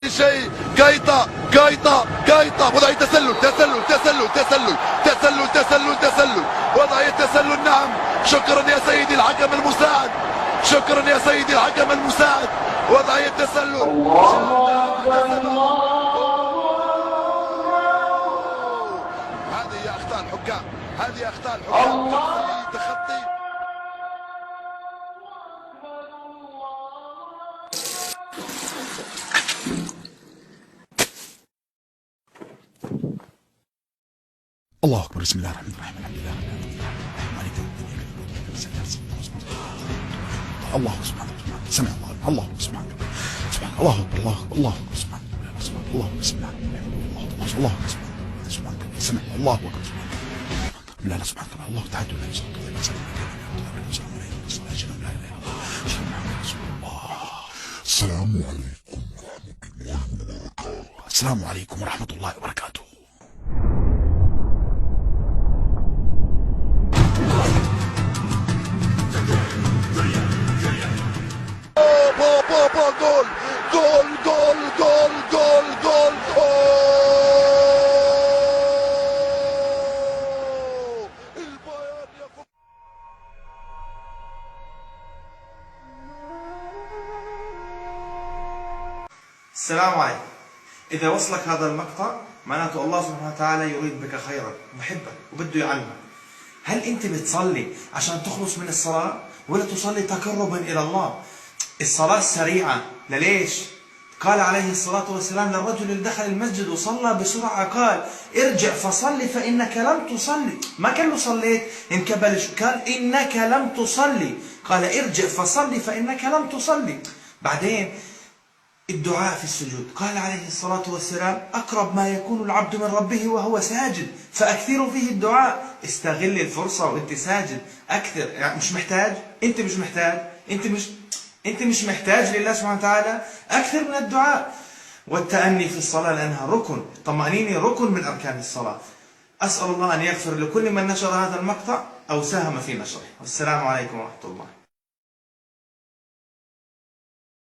شيء. كايتا كايتا كايتا وضعية تسلل تسلل تسلل تسلل تسلل تسلل تسلل وضعية تسلل. نعم، شكرا يا سيدي الحكم المساعد، شكرا يا سيدي الحكم المساعد. وضعية تسلل. هذه اخطاء الحكام، هذه اخطاء الحكام. تخطي. الله أكبر. بسم الله الرحمن الرحيم. الحمد لله الله سبحانه وتعالى. سمع الله. الله سبحانه سبحان الله أكبر. الله أكبر. الله أكبر. سبحان الله. بسم الله الله سبحانه سمع الله أكبر. لا سبحانك الله تعالى. السلام عليكم ورحمة الله وبركاته. السلام عليكم ورحمة الله وبركاته. جول جول جول جول جول جول جول. البيان يفوز. السلام عليكم. إذا وصلك هذا المقطع معناته الله سبحانه وتعالى يريد بك خيرا وبحبك وبده يعلمك. هل أنت بتصلي عشان تخلص من الصلاة ولا تصلي تقربا إلى الله؟ الصلاة السريعة ليش؟ قال عليه الصلاة والسلام للرجل اللي دخل المسجد وصلى بسرعة قال ارجع فصلي فإنك لم تصلي. ما قال له صليت انكبل، قال إنك لم تصلي. قال ارجع فصلي فإنك لم تصلي. بعدين الدعاء في السجود قال عليه الصلاة والسلام أقرب ما يكون العبد من ربه وهو ساجد فأكثروا فيه الدعاء. استغل الفرصة وانت ساجد أكثر. يعني مش محتاج، انت مش محتاج، انت مش محتاج لله سبحانه وتعالى، أكثر من الدعاء والتأني في الصلاة لأنها ركن. طمأنينة ركن من أركان الصلاة. أسأل الله أن يغفر لكل من نشر هذا المقطع أو ساهم في نشره. والسلام عليكم ورحمة الله.